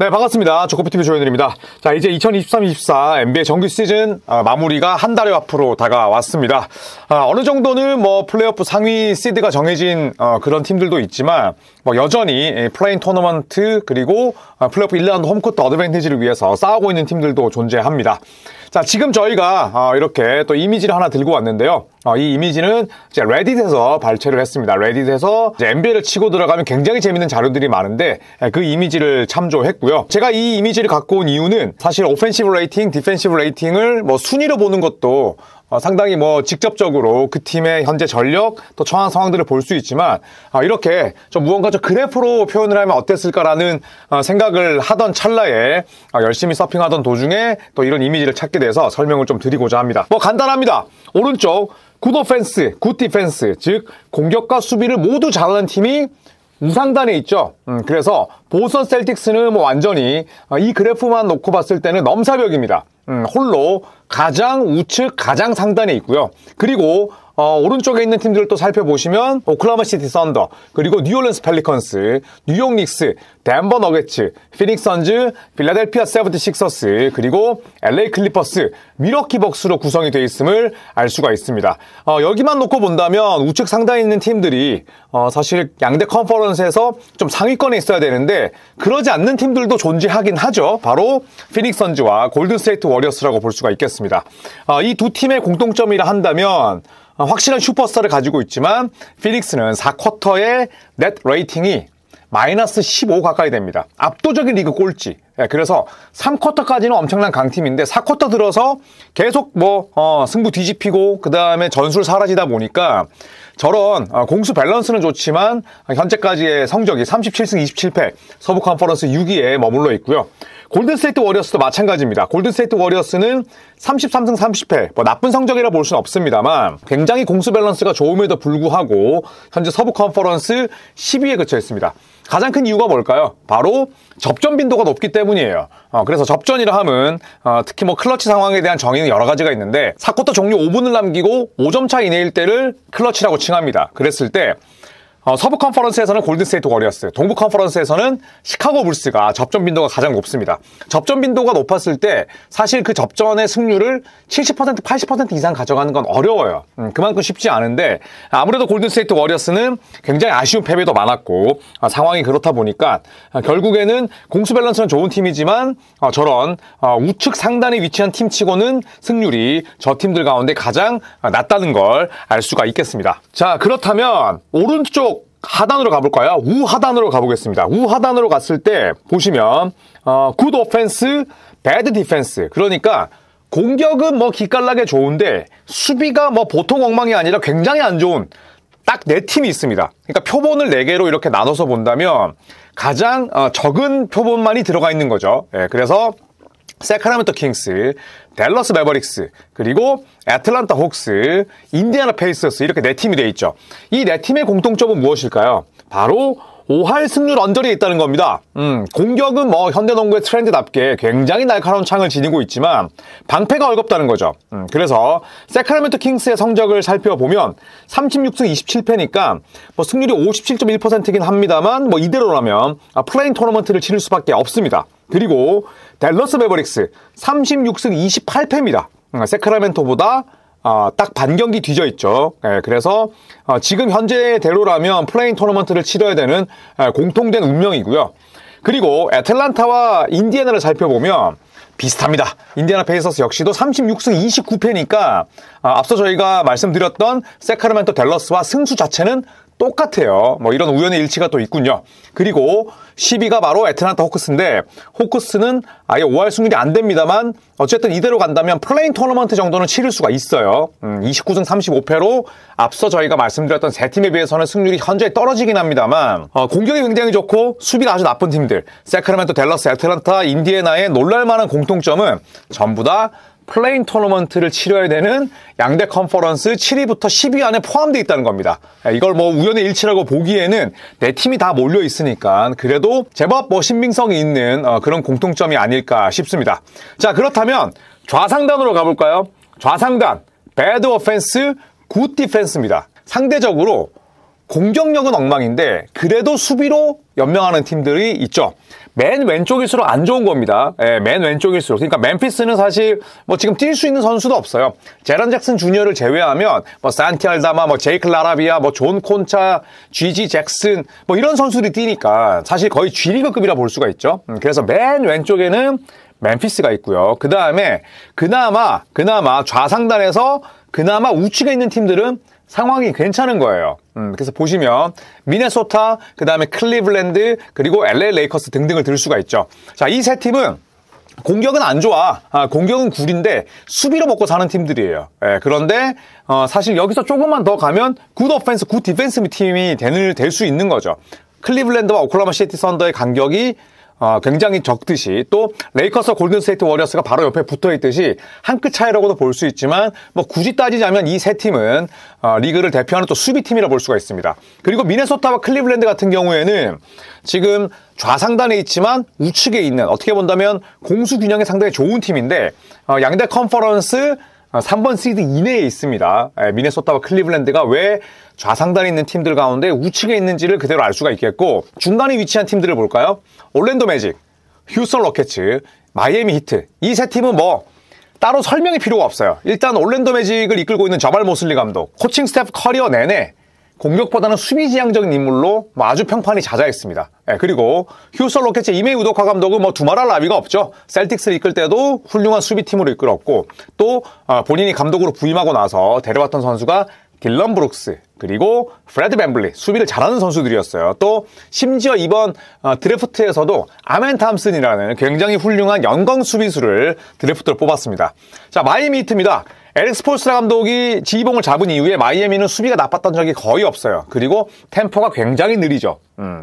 네, 반갑습니다. 조코피TV 조현일입니다. 자, 이제 2023-24 NBA 정규 시즌 마무리가 한 달여 앞으로 다가왔습니다. 어느 정도는 뭐 플레이오프 상위 시드가 정해진 그런 팀들도 있지만 여전히 플레인 토너먼트 그리고 플레이오프 1라운드 홈코트 어드밴티지를 위해서 싸우고 있는 팀들도 존재합니다. 자, 지금 저희가 이렇게 또 이미지를 하나 들고 왔는데요. 이 이미지는 이제 레딧에서 발췌를 했습니다. 레딧에서 이제 NBA를 치고 들어가면 굉장히 재밌는 자료들이 많은데 그 이미지를 참조했고요. 제가 이 이미지를 갖고 온 이유는 사실 오펜시브 레이팅, 디펜시브 레이팅을 순위로 보는 것도 상당히 직접적으로 그 팀의 현재 전력 또 처한 상황들을 볼 수 있지만 이렇게 좀 무언가 좀 그래프로 표현을 하면 어땠을까라는 생각을 하던 찰나에 열심히 서핑하던 도중에 또 이런 이미지를 찾게 돼서 설명을 좀 드리고자 합니다. 간단합니다. 오른쪽 굿 오펜스, 굿 디펜스, 즉 공격과 수비를 모두 잘하는 팀이 우상단에 있죠. 그래서 보스턴 셀틱스는 완전히 이 그래프만 놓고 봤을 때는 넘사벽입니다. 홀로 가장 우측, 가장 상단에 있고요. 그리고 오른쪽에 있는 팀들을 또 살펴보시면 오클라호마 시티 선더, 그리고 뉴올리언스 펠리컨스, 뉴욕 닉스, 덴버 너게츠, 피닉스 선즈, 필라델피아 세븐티식서스, 그리고 LA 클리퍼스, 밀워키 벅스로 구성이 되어 있음을 알 수가 있습니다. 여기만 놓고 본다면 우측 상단에 있는 팀들이 사실 양대 컨퍼런스에서 좀 상위권에 있어야 되는데 그러지 않는 팀들도 존재하긴 하죠. 바로 피닉스 선즈와 골든 스테이트 워리어스라고 볼 수가 있겠습니다. 이 두 팀의 공통점이라 한다면 확실한 슈퍼스타를 가지고 있지만 피닉스는 4쿼터의 넷 레이팅이 마이너스 15 가까이 됩니다. 압도적인 리그 꼴찌. 그래서 3쿼터까지는 엄청난 강팀인데 4쿼터 들어서 계속 승부 뒤집히고 그 다음에 전술 사라지다 보니까 저런 공수 밸런스는 좋지만 현재까지의 성적이 37승 27패, 서부 컨퍼런스 6위에 머물러 있고요. 골든스테이트 워리어스도 마찬가지입니다. 골든스테이트 워리어스는 33승 30패, 나쁜 성적이라 볼 수는 없습니다만 굉장히 공수 밸런스가 좋음에도 불구하고 현재 서부 컨퍼런스 10위에 그쳐 있습니다. 가장 큰 이유가 뭘까요? 바로 접전 빈도가 높기 때문이에요. 그래서 접전이라 함은 특히 클러치 상황에 대한 정의는 여러 가지가 있는데 4쿼터 종료 5분을 남기고 5점 차 이내일 때를 클러치라고 칭합니다. 그랬을 때 서부 컨퍼런스에서는 골든스테이트 워리어스, 동부 컨퍼런스에서는 시카고 불스가 접전 빈도가 가장 높습니다. 접전 빈도가 높았을 때 사실 그 접전의 승률을 70%, 80% 이상 가져가는 건 어려워요. 그만큼 쉽지 않은데 아무래도 골든스테이트 워리어스는 굉장히 아쉬운 패배도 많았고 상황이 그렇다 보니까 결국에는 공수 밸런스는 좋은 팀이지만 저런 우측 상단에 위치한 팀치고는 승률이 저 팀들 가운데 가장 낮다는 걸 알 수가 있겠습니다. 자, 그렇다면 오른쪽 하단으로 가볼까요? 우하단으로 가보겠습니다. 우하단으로 갔을 때 보시면 굿 오펜스, 배드 디펜스. 그러니까 공격은 기깔나게 좋은데 수비가 보통 엉망이 아니라 굉장히 안 좋은 딱 네 팀이 있습니다. 그러니까 표본을 4개로 이렇게 나눠서 본다면 가장 적은 표본만이 들어가 있는 거죠. 그래서 세크라멘토 킹스, 댈러스 매버릭스, 그리고 애틀란타 혹스, 인디애나 페이서스 이렇게 네 팀이 되어 있죠. 이 네 팀의 공통점은 무엇일까요? 바로 5할 승률 언저리에 있다는 겁니다. 공격은 현대농구의 트렌드답게 굉장히 날카로운 창을 지니고 있지만 방패가 헐겁다는 거죠. 그래서 세크라멘토 킹스의 성적을 살펴보면 36승 27패니까 승률이 57.1%이긴 합니다만 이대로라면 플레인 토너먼트를 치를 수밖에 없습니다. 그리고 댈러스 매버릭스 36승 28패입니다. 세크라멘토보다 딱 반경기 뒤져 있죠. 그래서 지금 현재대로라면 플레인 토너먼트를 치러야 되는 공통된 운명이고요. 그리고 애틀란타와 인디애나를 살펴보면 비슷합니다. 인디애나 페이서스 역시도 36승 29패니까 앞서 저희가 말씀드렸던 세크라멘토 댈러스와 승수 자체는 똑같아요. 이런 우연의 일치가 또 있군요. 그리고 10위가 바로 애틀란타 호크스인데 호크스는 아예 5할 승률이 안 됩니다만 어쨌든 이대로 간다면 플레인 토너먼트 정도는 치를 수가 있어요. 29승 35패로 앞서 저희가 말씀드렸던 세 팀에 비해서는 승률이 현저히 떨어지긴 합니다만 공격이 굉장히 좋고 수비가 아주 나쁜 팀들 세크라멘토, 댈러스, 애틀란타, 인디애나의 놀랄만한 공통점은 전부 다 플레인 토너먼트를 치러야 되는 양대 컨퍼런스 7위부터 10위 안에 포함되어 있다는 겁니다. 이걸 우연의 일치라고 보기에는 네 팀이 다 몰려 있으니까 그래도 제법 신빙성이 있는 그런 공통점이 아닐까 싶습니다. 자, 그렇다면 좌상단으로 가볼까요? 좌상단, 배드 오펜스, 굿 디펜스입니다. 상대적으로 공격력은 엉망인데 그래도 수비로 연명하는 팀들이 있죠. 맨 왼쪽일수록 안 좋은 겁니다. 예, 맨 왼쪽일수록. 그러니까 멤피스는 사실 뭐 지금 뛸 수 있는 선수도 없어요. 제런 잭슨 주니어를 제외하면 뭐 산티 알다마, 뭐 제이크 라라비아, 뭐 존 콘차, GG 잭슨 뭐 이런 선수들이 뛰니까 사실 거의 G리그급이라 볼 수가 있죠. 그래서 맨 왼쪽에는 멤피스가 있고요. 그 다음에 그나마 좌상단에서 그나마 우측에 있는 팀들은 상황이 괜찮은 거예요. 그래서 보시면 미네소타, 그 다음에 클리블랜드, 그리고 LA 레이커스 등등을 들 수가 있죠. 자, 이 세 팀은 공격은 안 좋아. 공격은 굴인데 수비로 먹고 사는 팀들이에요. 예, 그런데 사실 여기서 조금만 더 가면 굿 오펜스, 굿 디펜스 팀이 될 수 있는 거죠. 클리블랜드와 오클라호마 시티 선더의 간격이 굉장히 적듯이 또 레이커스와 골든스테이트 워리어스가 바로 옆에 붙어있듯이 한 끗 차이라고도 볼 수 있지만 뭐 굳이 따지자면 이 세 팀은 리그를 대표하는 또 수비팀이라 볼 수가 있습니다. 그리고 미네소타와 클리블랜드 같은 경우에는 지금 좌상단에 있지만 우측에 있는 어떻게 본다면 공수 균형이 상당히 좋은 팀인데 양대 컨퍼런스 3번 시드 이내에 있습니다. 미네소타와 클리블랜드가 왜 좌상단에 있는 팀들 가운데 우측에 있는지를 그대로 알 수가 있겠고 중간에 위치한 팀들을 볼까요? 올랜도 매직, 휴스턴 로켓츠, 마이애미 히트 이 세 팀은 뭐 따로 설명이 필요가 없어요. 일단 올랜도 매직을 이끌고 있는 저발 모슬리 감독 코칭 스태프 커리어 내내 공격보다는 수비지향적인 인물로 아주 평판이 자자했습니다. 그리고 휴스턴 로켓츠의 이메 우도카 감독은 뭐 두말할 나위가 없죠. 셀틱스를 이끌 때도 훌륭한 수비팀으로 이끌었고 또 본인이 감독으로 부임하고 나서 데려왔던 선수가 딜런 브룩스 그리고 프레드 밴블리 수비를 잘하는 선수들이었어요. 또 심지어 이번 드래프트에서도 아멘 탐슨이라는 굉장히 훌륭한 연공 수비수를 드래프트로 뽑았습니다. 자, 마이애미 히트입니다. 에릭 스폴스트라 감독이 지휘봉을 잡은 이후에 마이애미는 수비가 나빴던 적이 거의 없어요. 그리고 템포가 굉장히 느리죠.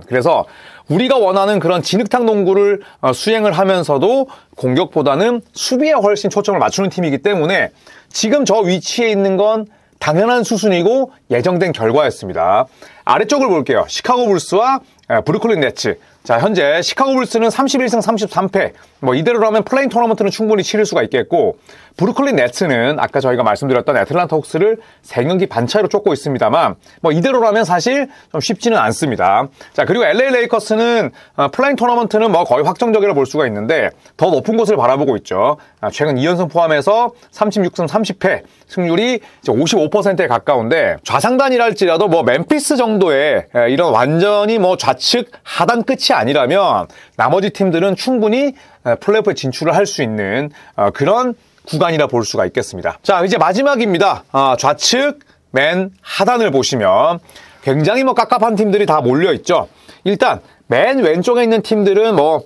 그래서 우리가 원하는 그런 진흙탕 농구를 수행을 하면서도 공격보다는 수비에 훨씬 초점을 맞추는 팀이기 때문에 지금 저 위치에 있는 건 당연한 수순이고 예정된 결과였습니다. 아래쪽을 볼게요. 시카고 불스와 브루클린 네츠. 자, 현재 시카고 불스는 31승 33패. 뭐 이대로라면 플레인 토너먼트는 충분히 치를 수가 있겠고 브루클린 네츠는 아까 저희가 말씀드렸던 애틀란타 혹스를 3경기 반 차이로 쫓고 있습니다만 뭐 이대로라면 사실 좀 쉽지는 않습니다. 자, 그리고 LA 레이커스는 플레인 토너먼트는 뭐 거의 확정적이라 볼 수가 있는데 더 높은 곳을 바라보고 있죠. 최근 2연승 포함해서 36승 30패. 승률이 이제 55%에 가까운데 좌상단이랄지라도 뭐 멤피스 정도의 이런 완전히 뭐 좌측 하단 끝이 아니라면 나머지 팀들은 충분히 플레이오프에 진출을 할 수 있는 그런 구간이라 볼 수가 있겠습니다. 자, 이제 마지막입니다. 좌측 맨 하단을 보시면 굉장히 뭐 깝깝한 팀들이 다 몰려 있죠. 일단 맨 왼쪽에 있는 팀들은 뭐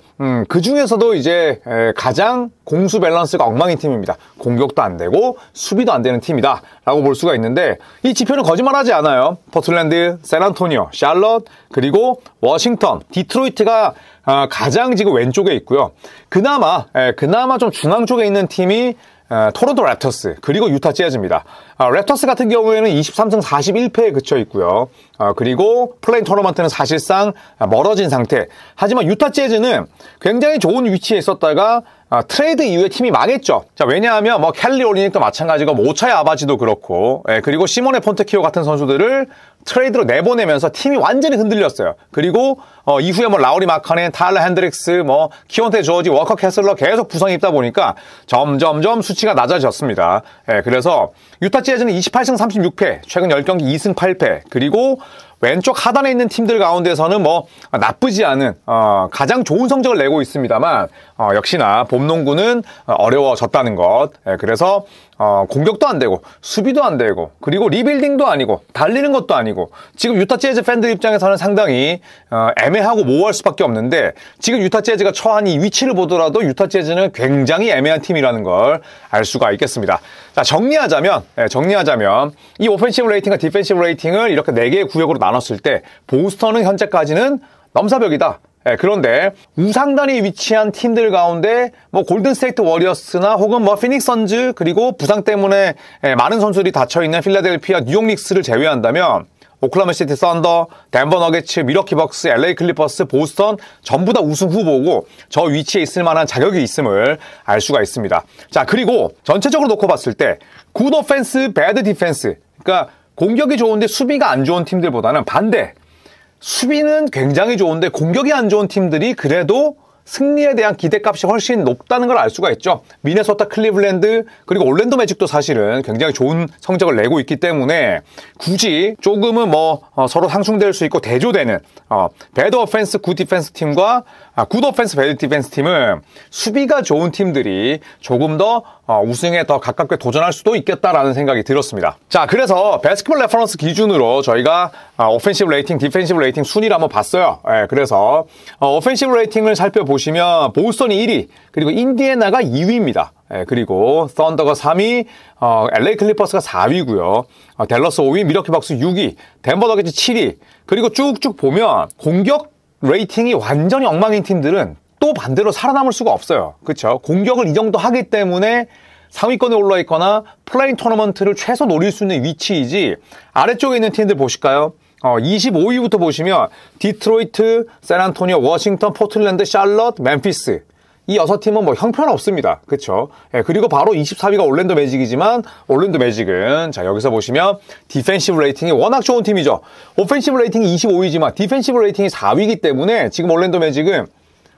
그 중에서도 이제 가장 공수 밸런스가 엉망인 팀입니다. 공격도 안 되고 수비도 안 되는 팀이다 라고 볼 수가 있는데 이 지표는 거짓말하지 않아요. 포틀랜드, 샌안토니오, 샬럿, 그리고 워싱턴, 디트로이트가 가장 지금 왼쪽에 있고요. 그나마 좀 중앙 쪽에 있는 팀이 토론토 랩터스 그리고 유타 재즈입니다. 랩터스 같은 경우에는 23승 41패에 그쳐 있고요. 그리고 플레인 토너먼트는 사실상 멀어진 상태. 하지만 유타 재즈는 굉장히 좋은 위치에 있었다가 트레이드 이후에 팀이 망했죠. 자, 왜냐하면 뭐 켈리 올리닉도 마찬가지고 뭐 오차의 아바지도 그렇고 그리고 시모네 폰테키오 같은 선수들을 트레이드로 내보내면서 팀이 완전히 흔들렸어요. 그리고 이후에 뭐 라우리 마카넨, 타일러 핸드릭스, 뭐 키온테 조지, 워커 캐슬러 계속 부상이 있다 보니까 점점점 수치가 낮아졌습니다. 그래서 유타 재즈는 28승 36패, 최근 10경기 2승 8패, 그리고 왼쪽 하단에 있는 팀들 가운데서는 뭐 나쁘지 않은 가장 좋은 성적을 내고 있습니다만 역시나 봄농구는 어려워졌다는 것. 그래서 공격도 안 되고 수비도 안 되고 그리고 리빌딩도 아니고 달리는 것도 아니고 지금 유타 재즈 팬들 입장에서는 상당히 애매하고 모호할 수밖에 없는데 지금 유타 재즈가 처한 이 위치를 보더라도 유타 재즈는 굉장히 애매한 팀이라는 걸 알 수가 있겠습니다. 자, 정리하자면 이 오펜시브 레이팅과 디펜시브 레이팅을 이렇게 4개의 구역으로 나눴을 때 보스턴은 현재까지는 넘사벽이다. 그런데 우상단에 위치한 팀들 가운데 뭐 골든스테이트 워리어스나 혹은 뭐 피닉스 선즈 그리고 부상 때문에 많은 선수들이 닫혀있는 필라델피아 뉴욕 닉스를 제외한다면 오클라호마 시티 선더, 덴버 너게츠, 미러키 벅스, LA 클리퍼스, 보스턴 전부 다 우승 후보고 저 위치에 있을 만한 자격이 있음을 알 수가 있습니다. 자, 그리고 전체적으로 놓고 봤을 때 굿 오펜스, 배드 디펜스, 그러니까 공격이 좋은데 수비가 안 좋은 팀들보다는 반대 수비는 굉장히 좋은데 공격이 안 좋은 팀들이 그래도 승리에 대한 기대값이 훨씬 높다는 걸 알 수가 있죠. 미네소타, 클리블랜드, 그리고 올랜도 매직도 사실은 굉장히 좋은 성적을 내고 있기 때문에 굳이 조금은 서로 상충될 수 있고 대조되는 배드 오펜스, 굿 디펜스 팀과 굿 오펜스, 배드 디펜스 팀은 수비가 좋은 팀들이 조금 더 우승에 더 가깝게 도전할 수도 있겠다라는 생각이 들었습니다. 자, 그래서 배스켓볼 레퍼런스 기준으로 저희가 오펜시브 레이팅, 디펜시브 레이팅 순위를 한번 봤어요. 그래서 오펜시브 레이팅을 살펴보시면 보스턴이 1위, 그리고 인디애나가 2위입니다. 그리고 썬더가 3위, LA 클리퍼스가 4위고요. 댈러스 5위, 밀워키 벅스 6위, 덴버 너게츠 7위. 그리고 쭉쭉 보면 공격 레이팅이 완전히 엉망인 팀들은 또 반대로 살아남을 수가 없어요. 그렇죠? 공격을 이 정도 하기 때문에 상위권에 올라 있거나 플레인 토너먼트를 최소 노릴 수 있는 위치이지, 아래쪽에 있는 팀들 보실까요? 25위부터 보시면 디트로이트, 샌안토니오, 워싱턴, 포틀랜드, 샬럿, 멤피스. 이 6팀은 형편없습니다. 그쵸? 그리고 바로 24위가 올랜도 매직이지만, 올랜도 매직은, 자, 여기서 보시면, 디펜시브 레이팅이 워낙 좋은 팀이죠. 오펜시브 레이팅이 25위지만, 디펜시브 레이팅이 4위이기 때문에, 지금 올랜도 매직은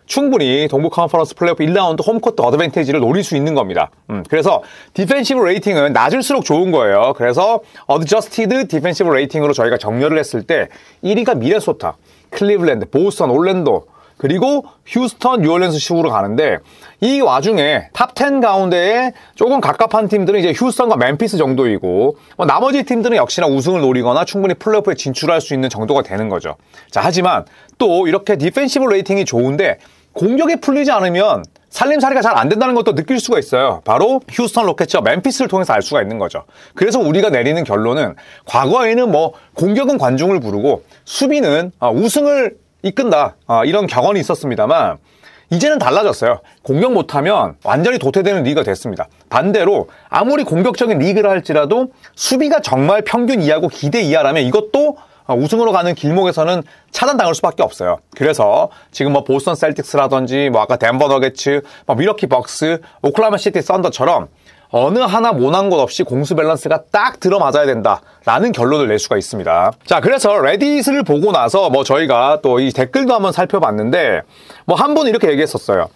충분히 동부 컨퍼런스 플레이오프 1라운드 홈코트 어드밴티지를 노릴 수 있는 겁니다. 그래서 디펜시브 레이팅은 낮을수록 좋은 거예요. 그래서 어드저스티드 디펜시브 레이팅으로 저희가 정렬을 했을 때 1위가 미네소타, 클리블랜드, 보스턴, 올랜도, 그리고 휴스턴, 뉴올리언스 식으로 가는데, 이 와중에 탑 10 가운데에 조금 갑갑한 팀들은 이제 휴스턴과 멤피스 정도이고, 나머지 팀들은 역시나 우승을 노리거나 충분히 플레이오프에 진출할 수 있는 정도가 되는 거죠. 자, 하지만 또 이렇게 디펜시브 레이팅이 좋은데 공격이 풀리지 않으면 살림살이가 잘 안 된다는 것도 느낄 수가 있어요. 바로 휴스턴 로켓츠와 멤피스를 통해서 알 수가 있는 거죠. 그래서 우리가 내리는 결론은, 과거에는 공격은 관중을 부르고 수비는 우승을 이끈다, 이런 격언이 있었습니다만, 이제는 달라졌어요. 공격 못하면 완전히 도태되는 리그가 됐습니다. 반대로 아무리 공격적인 리그를 할지라도 수비가 정말 평균 이하고 기대 이하라면 이것도 우승으로 가는 길목에서는 차단당할 수밖에 없어요. 그래서 지금 보스턴 셀틱스라든지 아까 덴버 너게츠, 밀워키 벅스, 오클라호마 시티 썬더처럼 어느 하나 모난 곳 없이 공수 밸런스가 딱 들어맞아야 된다라는 결론을 낼 수가 있습니다. 자, 그래서 레딧을 보고 나서 저희가 또 이 댓글도 한번 살펴봤는데, 한 분이 이렇게 얘기했었어요.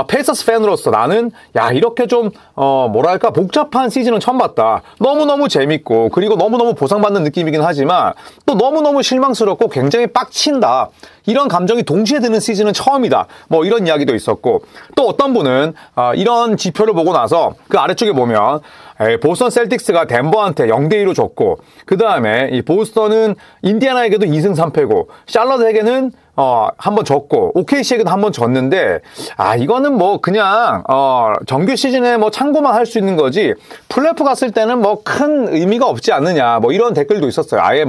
페이서스 팬으로서 나는 이렇게 좀 뭐랄까 복잡한 시즌은 처음 봤다. 너무너무 재밌고, 그리고 너무너무 보상받는 느낌이긴 하지만 또 너무너무 실망스럽고 굉장히 빡친다. 이런 감정이 동시에 드는 시즌은 처음이다. 이런 이야기도 있었고, 또 어떤 분은 이런 지표를 보고 나서 그 아래쪽에 보면 보스턴 셀틱스가 덴버한테 0대2로 졌고, 그 다음에 이 보스턴은 인디애나에게도 2승 3패고, 샬럿에게는 한 번 졌고, OKC에게도 한 번 졌는데, 이거는 그냥 정규 시즌에 참고만 할 수 있는 거지 플레이오프 갔을 때는 큰 의미가 없지 않느냐, 이런 댓글도 있었어요. 아예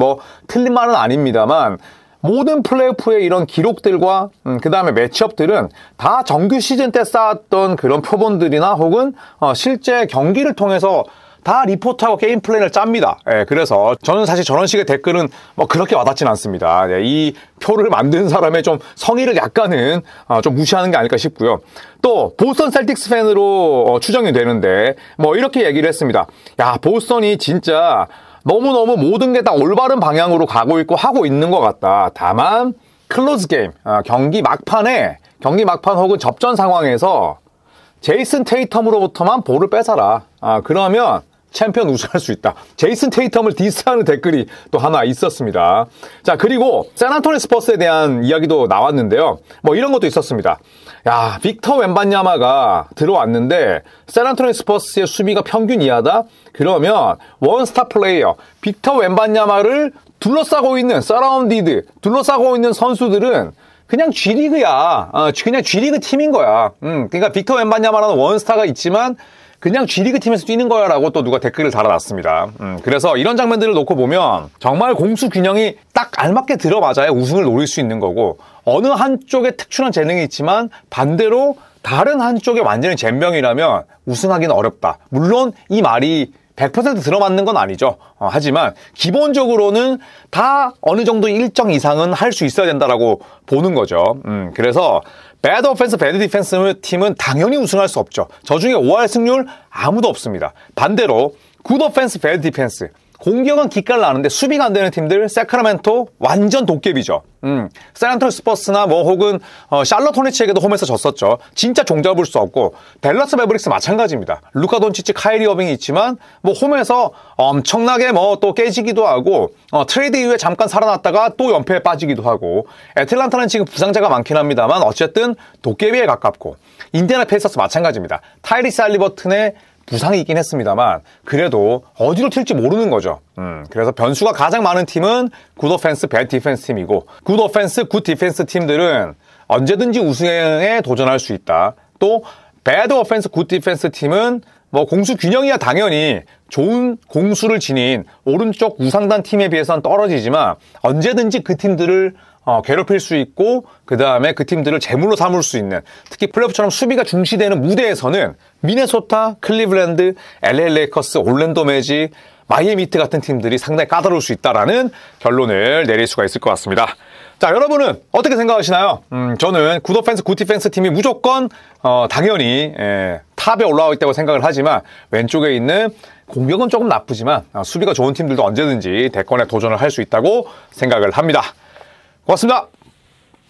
틀린 말은 아닙니다만, 모든 플레이오프의 이런 기록들과 그 다음에 매치업들은 다 정규 시즌 때 쌓았던 그런 표본들이나 혹은 실제 경기를 통해서 다 리포트하고 게임 플랜을 짭니다. 그래서 저는 사실 저런 식의 댓글은 그렇게 와닿진 않습니다. 이 표를 만든 사람의 좀 성의를 약간은 좀 무시하는 게 아닐까 싶고요. 또 보스턴 셀틱스 팬으로 추정이 되는데 이렇게 얘기를 했습니다. 보스턴이 진짜 너무너무 모든 게 다 올바른 방향으로 가고 있고 하고 있는 것 같다. 다만 클로즈 게임, 경기 막판 혹은 접전 상황에서 제이슨 테이텀으로부터만 볼을 뺏어라. 그러면 챔피언 우승할 수 있다. 제이슨 테이텀을 디스하는 댓글이 또 하나 있었습니다. 자, 그리고 샌안토니 스퍼스에 대한 이야기도 나왔는데요. 이런 것도 있었습니다. 빅터 웬반야마가 들어왔는데 샌안토니 스퍼스의 수비가 평균 이하다? 그러면 원스타 플레이어 빅터 웬반야마를 둘러싸고 있는 둘러싸고 있는 선수들은 그냥 G리그야. 그냥 G리그 팀인 거야. 그러니까 빅터 웬반야마라는 원스타가 있지만 그냥 G리그 팀에서 뛰는 거야 라고 또 누가 댓글을 달아놨습니다. 그래서 이런 장면들을 놓고 보면 정말 공수 균형이 딱 알맞게 들어맞아야 우승을 노릴 수 있는 거고, 어느 한쪽에 특출한 재능이 있지만 반대로 다른 한쪽에 완전히 젬병이라면 우승하기는 어렵다. 물론 이 말이 100% 들어맞는 건 아니죠. 하지만 기본적으로는 다 어느 정도 일정 이상은 할 수 있어야 된다라고 보는 거죠. 그래서 배드 오펜스, 배드 디펜스 팀은 당연히 우승할 수 없죠. 저 중에 5할 승률 아무도 없습니다. 반대로 굿 오펜스, 배드 디펜스, 공격은 기깔 나는데 수비가 안 되는 팀들, 세크라멘토 완전 도깨비죠. 샌안토니오 스퍼스나 뭐 혹은 샬럿 호네츠에게도 홈에서 졌었죠. 진짜 종잡을 수 없고 댈러스 매버릭스 마찬가지입니다. 루카 돈치치, 카이리 어빙이 있지만 뭐 홈에서 엄청나게 뭐 또 깨지기도 하고 트레이드 이후에 잠깐 살아났다가 또 연패에 빠지기도 하고 애틀란타는 지금 부상자가 많긴 합니다만 어쨌든 도깨비에 가깝고 인디애나 페이서스 마찬가지입니다. 타이리스 할리버튼의 부상이 있긴 했습니다만 그래도 어디로 튈지 모르는 거죠. 그래서 변수가 가장 많은 팀은 굿 오펜스, 배드 디펜스 팀이고 굿 오펜스, 굿 디펜스 팀들은 언제든지 우승에 도전할 수 있다. 또 배드 오펜스, 굿 디펜스 팀은 뭐 공수 균형이야 당연히 좋은 공수를 지닌 오른쪽 우상단 팀에 비해서는 떨어지지만 언제든지 그 팀들을 괴롭힐 수 있고 그 다음에 그 팀들을 제물로 삼을 수 있는 특히 플레이오프처럼 수비가 중시되는 무대에서는 미네소타, 클리블랜드, LA 레이커스, 올랜도 매직, 마이애미 히트 같은 팀들이 상당히 까다로울 수 있다라는 결론을 내릴 수가 있을 것 같습니다. 자, 여러분은 어떻게 생각하시나요? 저는 굿 오펜스, 굿 디펜스 팀이 무조건 당연히 탑에 올라와 있다고 생각을 하지만 왼쪽에 있는 공격은 조금 나쁘지만 수비가 좋은 팀들도 언제든지 대권에 도전을 할 수 있다고 생각을 합니다. 고맙습니다.